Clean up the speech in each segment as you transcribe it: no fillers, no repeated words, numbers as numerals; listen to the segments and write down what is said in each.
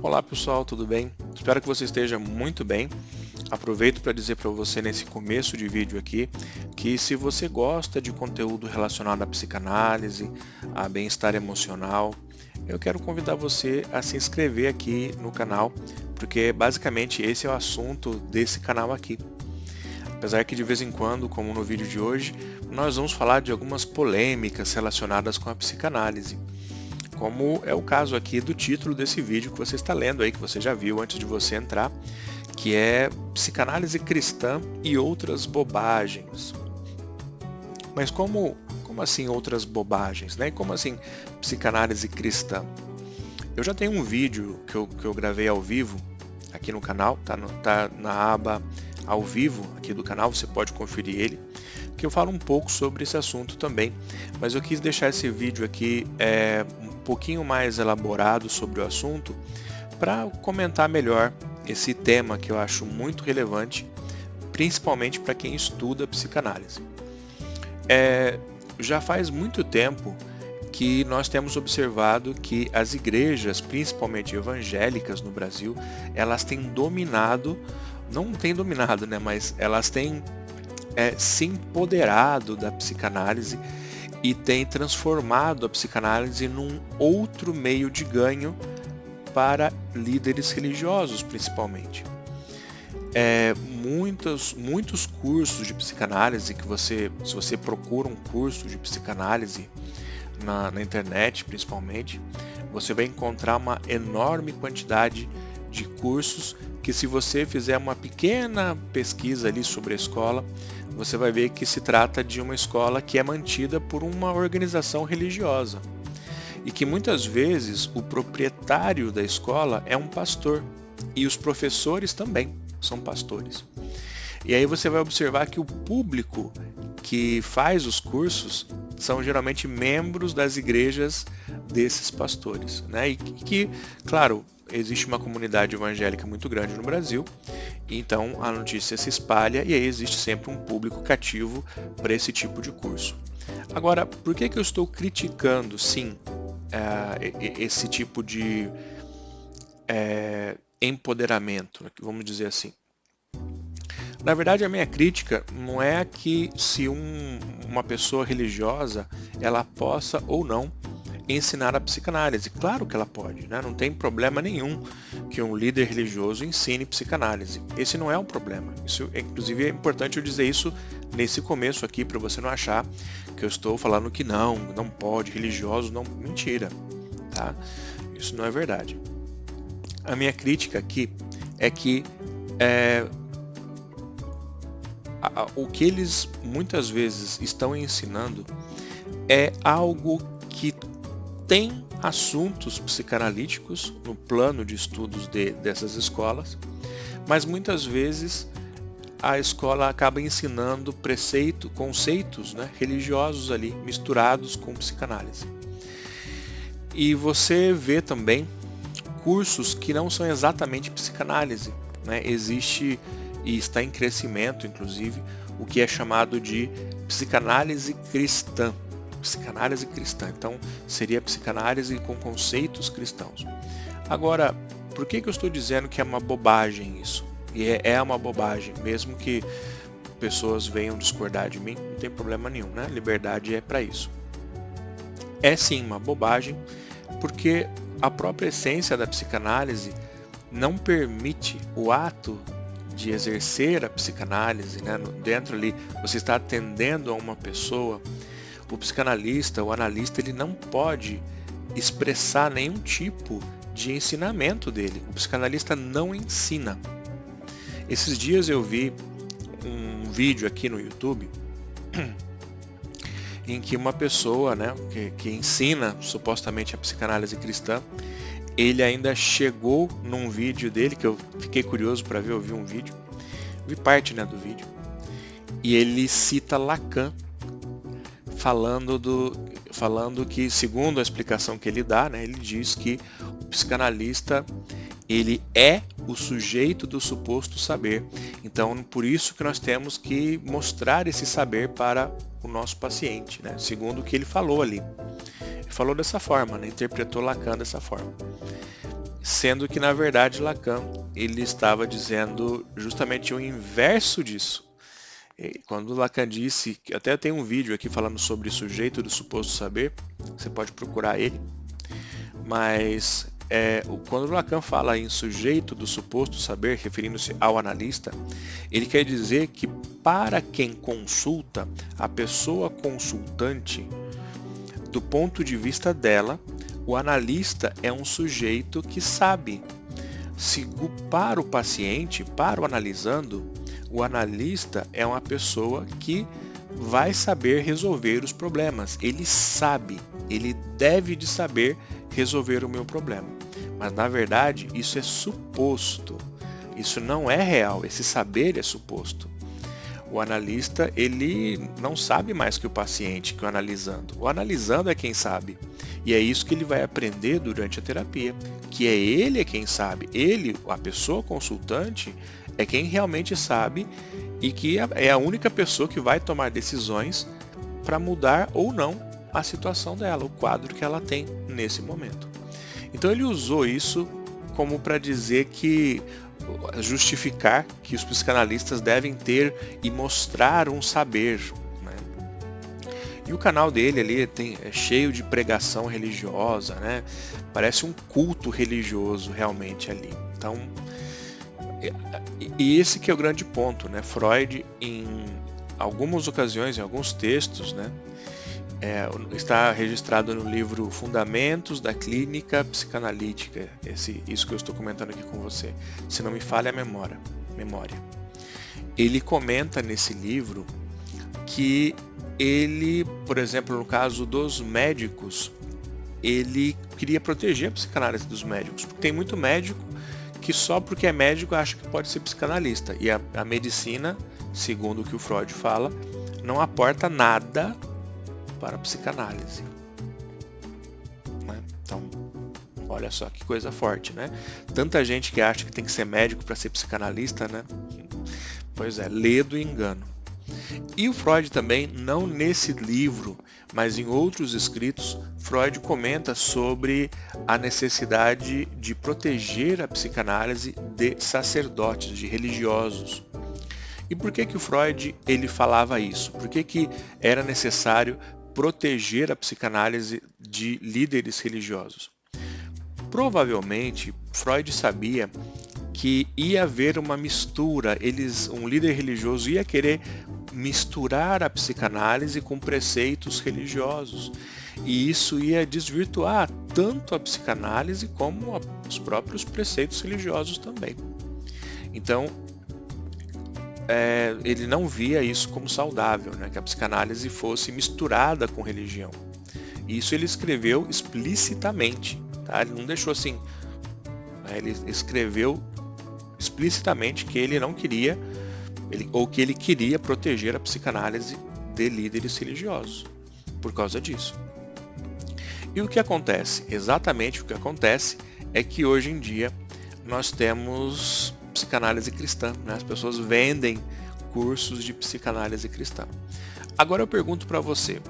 Olá pessoal, tudo bem? Espero que você esteja muito bem. Aproveito para dizer para você nesse começo de vídeo aqui que se você gosta de conteúdo relacionado à psicanálise, a bem-estar emocional, eu quero convidar você a se inscrever aqui no canal, porque basicamente esse é o assunto desse canal aqui. Apesar que de vez em quando, como no vídeo de hoje, nós vamos falar de algumas polêmicas relacionadas com a psicanálise. Como é o caso aqui do título desse vídeo que você está lendo aí, que você já viu antes de você entrar, que é Psicanálise Cristã e Outras Bobagens. Mas como assim outras bobagens, né? E como assim psicanálise cristã? Eu já tenho um vídeo que eu gravei ao vivo aqui no canal, tá na aba ao vivo aqui do canal, você pode conferir ele, que eu falo um pouco sobre esse assunto também, mas eu quis deixar esse vídeo aqui um pouquinho mais elaborado sobre o assunto para comentar melhor esse tema que eu acho muito relevante, principalmente para quem estuda psicanálise. Já faz muito tempo que nós temos observado que as igrejas, principalmente evangélicas no Brasil, elas têm dominado, não têm dominado, né, mas elas têm se empoderado da psicanálise e têm transformado a psicanálise num outro meio de ganho para líderes religiosos, principalmente. Muitos cursos de psicanálise que se você procura um curso de psicanálise na internet, principalmente, você vai encontrar uma enorme quantidade de cursos que, se você fizer uma pequena pesquisa ali sobre a escola, você vai ver que se trata de uma escola que é mantida por uma organização religiosa e que muitas vezes o proprietário da escola é um pastor e os professores também são pastores. E aí você vai observar que o público que faz os cursos são geralmente membros das igrejas desses pastores, né? E que, claro, existe uma comunidade evangélica muito grande no Brasil, então a notícia se espalha e aí existe sempre um público cativo para esse tipo de curso. Agora, por que eu estou criticando, sim, esse tipo de empoderamento, vamos dizer assim? Na verdade, a minha crítica não é que se uma pessoa religiosa ela possa ou não ensinar a psicanálise. Claro que ela pode, né? Não tem problema nenhum que um líder religioso ensine psicanálise. Esse não é o problema. Isso, inclusive, é importante eu dizer isso nesse começo aqui, para você não achar que eu estou falando que não pode, religioso não. Mentira, tá? Isso não é verdade. A minha crítica aqui é que o que eles muitas vezes estão ensinando é algo que tem assuntos psicanalíticos no plano de estudos dessas escolas, mas muitas vezes a escola acaba ensinando conceitos, né, religiosos ali misturados com psicanálise. E você vê também cursos que não são exatamente psicanálise, né? Existe e está em crescimento, inclusive, o que é chamado de psicanálise cristã. Psicanálise cristã. Então, seria psicanálise com conceitos cristãos. Agora, por que eu estou dizendo que é uma bobagem isso? E é uma bobagem, mesmo que pessoas venham discordar de mim, não tem problema nenhum, né? Liberdade é para isso. É sim uma bobagem, porque a própria essência da psicanálise não permite o ato de exercer a psicanálise, né? Dentro ali, você está atendendo a uma pessoa, o psicanalista, o analista, ele não pode expressar nenhum tipo de ensinamento dele. O psicanalista não ensina. Esses dias eu vi um vídeo aqui no YouTube em que uma pessoa, né, que ensina supostamente a psicanálise cristã, ele ainda chegou num vídeo dele, que eu fiquei curioso para ver, eu vi um vídeo, vi parte, né, do vídeo, e ele cita Lacan, falando que, segundo a explicação que ele dá, né, ele diz que o psicanalista, ele é o sujeito do suposto saber. Então, por isso que nós temos que mostrar esse saber para o nosso paciente, né, segundo o que ele falou ali. Ele falou dessa forma, né, interpretou Lacan dessa forma. sendo que na verdade Lacan ele estava dizendo justamente o inverso disso. Quando Lacan disse, até tem um vídeo aqui falando sobre o sujeito do suposto saber, você pode procurar ele, mas quando Lacan fala em sujeito do suposto saber, referindo-se ao analista, ele quer dizer que para quem consulta, a pessoa consultante, do ponto de vista dela, o analista é um sujeito que sabe. Para o paciente, para o analisando, o analista é uma pessoa que vai saber resolver os problemas. Ele sabe, ele deve de saber resolver o meu problema. Mas na verdade isso é suposto, isso não é real, esse saber é suposto. O analista, ele não sabe mais que o paciente, que o analisando. O analisando é quem sabe. E é isso que ele vai aprender durante a terapia, que ele é quem sabe. Ele, a pessoa consultante, é quem realmente sabe e que é a única pessoa que vai tomar decisões para mudar ou não a situação dela, o quadro que ela tem nesse momento. Então ele usou isso como para dizer que justificar que os psicanalistas devem ter e mostrar um saber, né? E o canal dele ali é cheio de pregação religiosa, né? Parece um culto religioso realmente ali. Então, e esse que é o grande ponto, né? Freud, em algumas ocasiões, em alguns textos, né? Está registrado no livro Fundamentos da Clínica Psicanalítica, isso que eu estou comentando aqui com você, se não me falha a memória. Ele comenta nesse livro que ele, por exemplo, no caso dos médicos, ele queria proteger a psicanálise dos médicos, porque tem muito médico que só porque é médico acha que pode ser psicanalista, e a medicina, segundo o que o Freud fala, não aporta nada para a psicanálise, né? Então, olha só que coisa forte, né? Tanta gente que acha que tem que ser médico para ser psicanalista, né? Pois é, lê do engano. E o Freud também, não nesse livro, mas em outros escritos, Freud comenta sobre a necessidade de proteger a psicanálise de sacerdotes, de religiosos. E por que que o Freud ele falava isso? Por que que era necessário proteger a psicanálise de líderes religiosos? Provavelmente, Freud sabia que ia haver uma mistura, um líder religioso ia querer misturar a psicanálise com preceitos religiosos, e isso ia desvirtuar tanto a psicanálise como os próprios preceitos religiosos também. Então, ele não via isso como saudável, né? Que a psicanálise fosse misturada com religião. Isso ele escreveu explicitamente, tá? Ele não deixou assim, né? Ele escreveu explicitamente que ele não queria, ou que ele queria proteger a psicanálise de líderes religiosos, por causa disso. E o que acontece? Exatamente o que acontece é que hoje em dia nós temos psicanálise cristã, né? As pessoas vendem cursos de psicanálise cristã. Agora eu pergunto para você,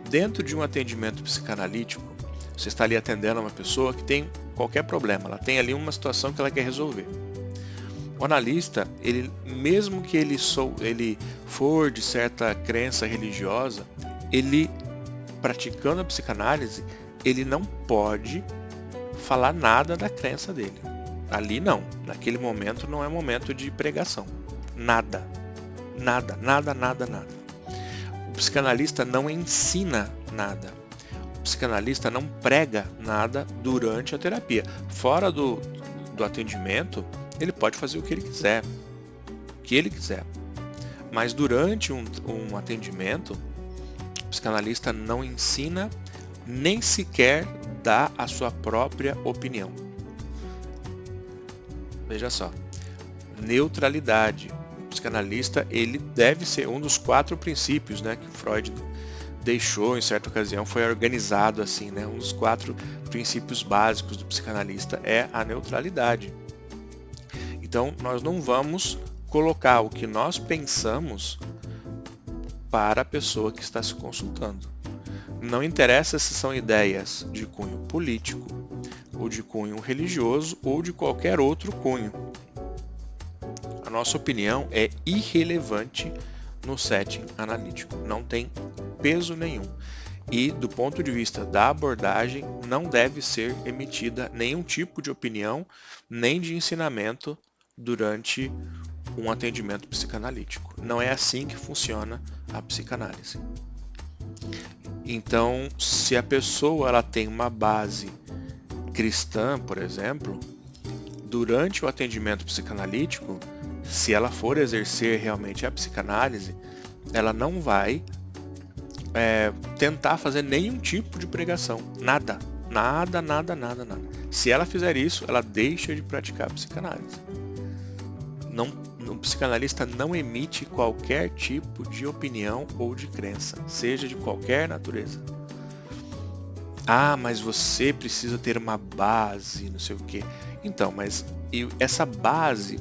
dentro de um atendimento psicanalítico, você está ali atendendo uma pessoa que tem qualquer problema, ela tem ali uma situação que ela quer resolver. O analista, mesmo que ele for de certa crença religiosa, ele, praticando a psicanálise, ele não pode falar nada da crença dele. Ali não, naquele momento não é momento de pregação. Nada. O psicanalista não ensina nada. O psicanalista não prega nada durante a terapia. Fora do atendimento, ele pode fazer o que ele quiser. Mas durante um atendimento, o psicanalista não ensina, nem sequer dá a sua própria opinião. Veja só, neutralidade. O psicanalista ele deve ser um dos 4 princípios, né, que Freud deixou em certa ocasião, foi organizado assim, né? Um dos 4 princípios básicos do psicanalista é a neutralidade. Então, nós não vamos colocar o que nós pensamos para a pessoa que está se consultando. Não interessa se são ideias de cunho político, ou de cunho religioso, ou de qualquer outro cunho. A nossa opinião é irrelevante no setting analítico, não tem peso nenhum. E, do ponto de vista da abordagem, não deve ser emitida nenhum tipo de opinião, nem de ensinamento durante um atendimento psicanalítico. Não é assim que funciona a psicanálise. Então, se a pessoa ela tem uma base cristã, por exemplo, durante o atendimento psicanalítico, se ela for exercer realmente a psicanálise, ela não vai tentar fazer nenhum tipo de pregação. Nada. Se ela fizer isso, ela deixa de praticar a psicanálise. O psicanalista não emite qualquer tipo de opinião ou de crença, seja de qualquer natureza. Ah, mas você precisa ter uma base, não sei o quê. Então, mas essa base,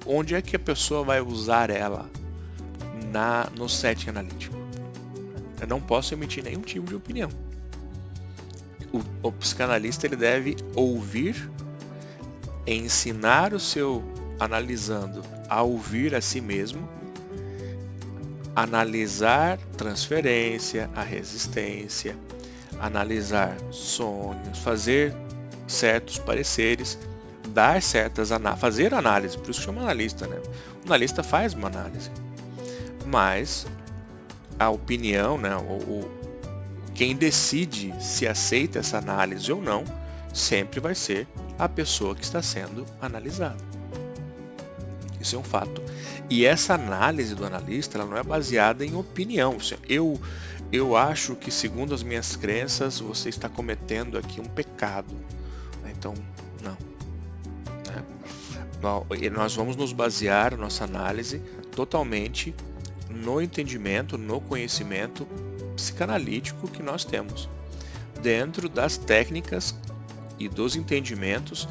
onde é que a pessoa vai usar ela no setting analítico? Eu não posso emitir nenhum tipo de opinião. O psicanalista ele deve ouvir, ensinar o seu analisando a ouvir a si mesmo, analisar transferência, a resistência, analisar sonhos, fazer certos pareceres, dar certas fazer análise, por isso chama analista, né? O analista faz uma análise, mas a opinião, né? Quem decide se aceita essa análise ou não, sempre vai ser a pessoa que está sendo analisada. Isso é um fato. E essa análise do analista, ela não é baseada em opinião. Eu acho que, segundo as minhas crenças, você está cometendo aqui um pecado. Então, não. Nós vamos nos basear, nossa análise, totalmente no entendimento, no conhecimento psicanalítico que nós temos, dentro das técnicas e dos entendimentos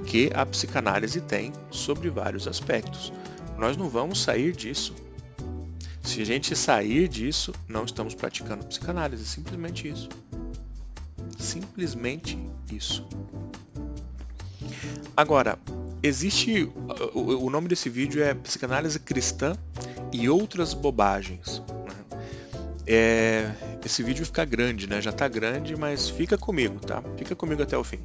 que a psicanálise tem sobre vários aspectos. Nós não vamos sair disso. Se a gente sair disso, não estamos praticando psicanálise, simplesmente isso. Simplesmente isso. Agora, o nome desse vídeo é Psicanálise Cristã e Outras Bobagens. Esse vídeo fica grande, né? Já está grande, mas fica comigo, tá? Fica comigo até o fim.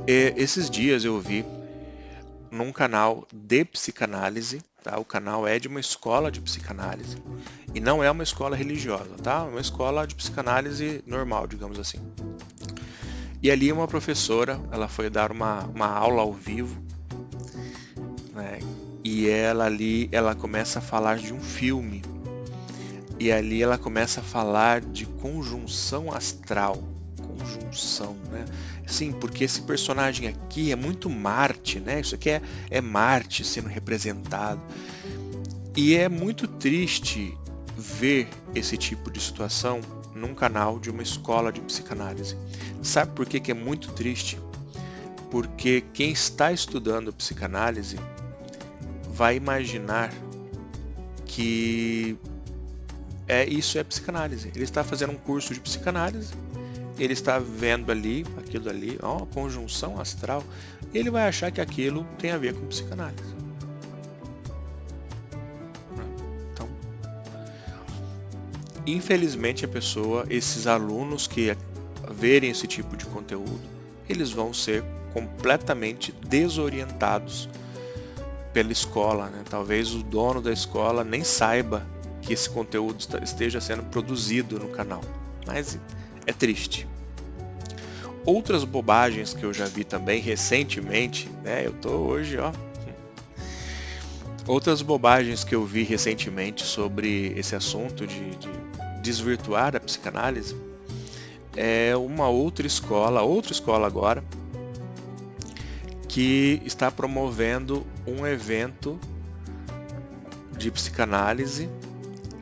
Esses dias eu vi num canal de psicanálise, tá? O canal é de uma escola de psicanálise e não é uma escola religiosa, tá? É uma escola de psicanálise normal, digamos assim. E ali uma professora, ela foi dar uma aula ao vivo, né? E ela começa a falar de um filme. E ali ela começa a falar de conjunção astral. Conjunção, né? Sim, porque esse personagem aqui é muito Marte, né? Isso aqui é Marte sendo representado. E é muito triste ver esse tipo de situação num canal de uma escola de psicanálise. Sabe por que é muito triste? Porque quem está estudando psicanálise vai imaginar que isso é psicanálise. Ele está fazendo um curso de psicanálise, ele está vendo aquilo ali, conjunção astral, e ele vai achar que aquilo tem a ver com psicanálise. Então, infelizmente esses alunos que verem esse tipo de conteúdo, eles vão ser completamente desorientados pela escola, né? Talvez o dono da escola nem saiba que esse conteúdo esteja sendo produzido no canal, mas é triste. Outras bobagens que eu já vi também recentemente, né? Eu tô hoje, Outras bobagens que eu vi recentemente sobre esse assunto de desvirtuar a psicanálise é uma outra escola agora, que está promovendo um evento de psicanálise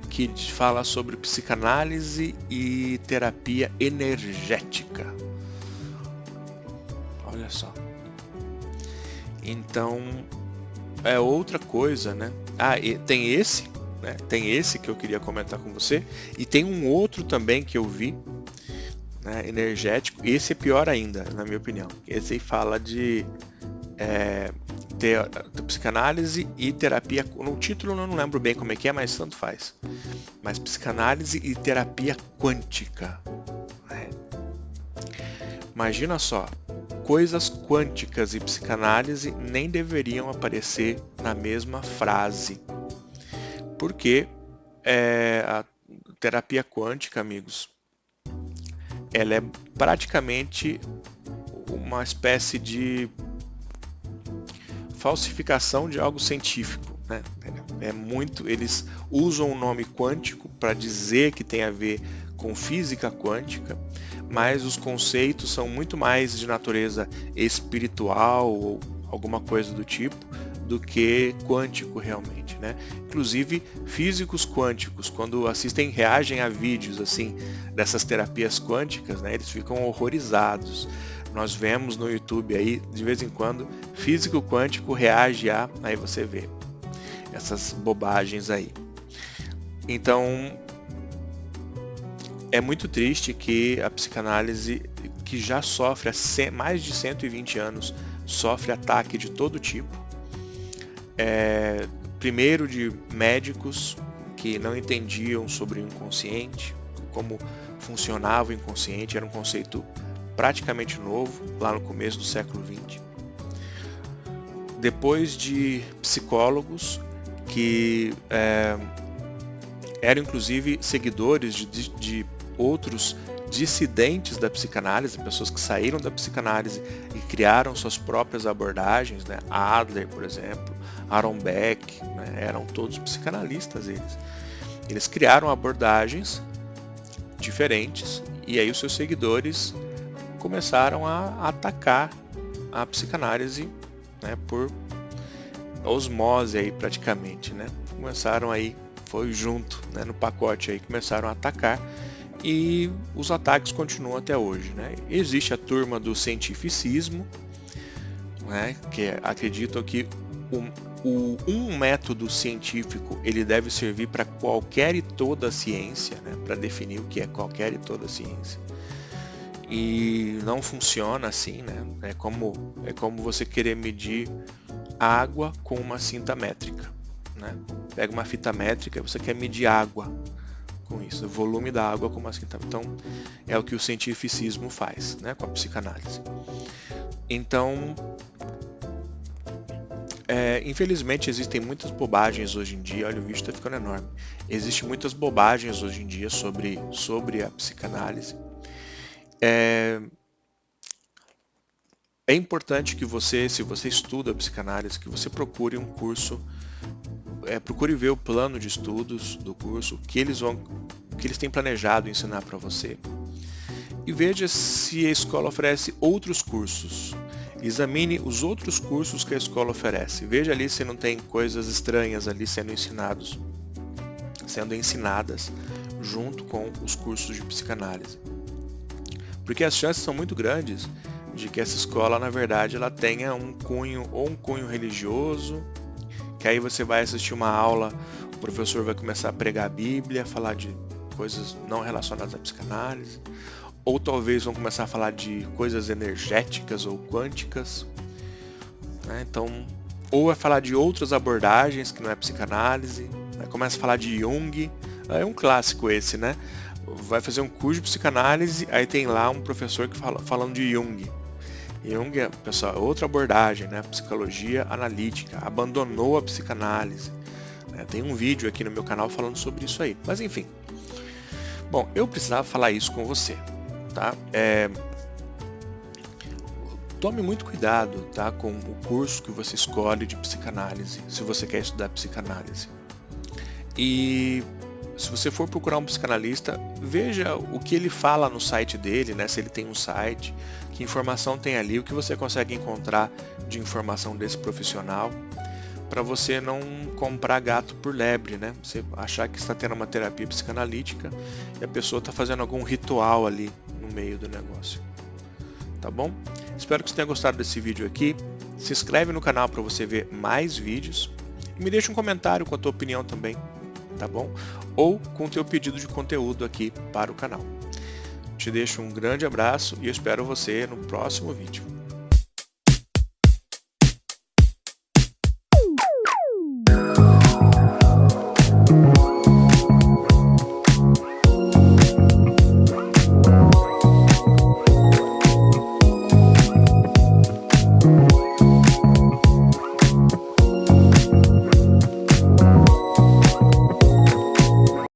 que fala sobre psicanálise e terapia energética. Olha só. Então, é outra coisa, né? E tem esse, né? Tem esse que eu queria comentar com você. E tem um outro também que eu vi, né, energético. Esse é pior ainda, na minha opinião. Esse aí fala de psicanálise e terapia. No título eu não lembro bem como é que é, mas tanto faz. Mas psicanálise e terapia quântica. Né? Imagina só, coisas quânticas e psicanálise nem deveriam aparecer na mesma frase. Porque a terapia quântica, amigos, ela é praticamente uma espécie de falsificação de algo científico, né? Eles usam o nome quântico para dizer que tem a ver com física quântica, mas os conceitos são muito mais de natureza espiritual ou alguma coisa do tipo do que quântico realmente, né? Inclusive físicos quânticos, quando reagem a vídeos assim dessas terapias quânticas, né, eles ficam horrorizados. Nós vemos no YouTube aí, de vez em quando, físico quântico reage aí você vê essas bobagens aí. Então, é muito triste que a psicanálise, que já sofre há mais de 120 anos, sofre ataque de todo tipo. Primeiro de médicos que não entendiam sobre o inconsciente, como funcionava o inconsciente, era um conceito praticamente novo, lá no começo do século XX. Depois de psicólogos que eram inclusive seguidores de outros dissidentes da psicanálise, pessoas que saíram da psicanálise e criaram suas próprias abordagens, né? Adler, por exemplo, Aaron Beck, né? Eram todos psicanalistas eles. Eles criaram abordagens diferentes e aí os seus seguidores começaram a atacar a psicanálise, né? Por osmose aí praticamente, né? Começaram aí, foi junto, né? No pacote aí, começaram a atacar. E os ataques continuam até hoje, né? Existe a turma do cientificismo, né, que acreditam que um método científico ele deve servir para qualquer e toda ciência, né, para definir o que é qualquer e toda ciência. E não funciona assim, né? É como você querer medir água com uma cinta métrica, né? Pega uma fita métrica e você quer medir água com isso, o volume da água como assim. Então é o que o cientificismo faz, né, com a psicanálise. Então infelizmente existem muitas bobagens hoje em dia. Olha, o vídeo está ficando enorme. Existem muitas bobagens hoje em dia sobre a psicanálise. É importante que você, se você estuda a psicanálise, que você procure um curso, procure ver o plano de estudos do curso, o que eles têm planejado ensinar para você. E veja se a escola oferece outros cursos. Examine os outros cursos que a escola oferece. Veja ali se não tem coisas estranhas ali sendo ensinadas junto com os cursos de psicanálise. Porque as chances são muito grandes de que essa escola, na verdade, ela tenha um cunho religioso, que aí você vai assistir uma aula, o professor vai começar a pregar a Bíblia, falar de coisas não relacionadas à psicanálise, ou talvez vão começar a falar de coisas energéticas ou quânticas, né? Então, ou vai falar de outras abordagens que não é psicanálise, né? Começa a falar de Jung, é um clássico esse, né? Vai fazer um curso de psicanálise, aí tem lá um professor que falando de Jung. Jung, pessoal, outra abordagem, né? Psicologia analítica, abandonou a psicanálise. Tem um vídeo aqui no meu canal falando sobre isso aí. Mas enfim. Bom, eu precisava falar isso com você, tá? Tome muito cuidado, tá, com o curso que você escolhe de psicanálise, se você quer estudar psicanálise. E se você for procurar um psicanalista, veja o que ele fala no site dele, né? Se ele tem um site, que informação tem ali, o que você consegue encontrar de informação desse profissional, para você não comprar gato por lebre, né? Você achar que está tendo uma terapia psicanalítica e a pessoa está fazendo algum ritual ali no meio do negócio. Tá bom? Espero que você tenha gostado desse vídeo aqui. Se inscreve no canal para você ver mais vídeos e me deixa um comentário com a tua opinião também, tá bom? Ou com o teu pedido de conteúdo aqui para o canal. te deixo um grande abraço e eu espero você no próximo vídeo.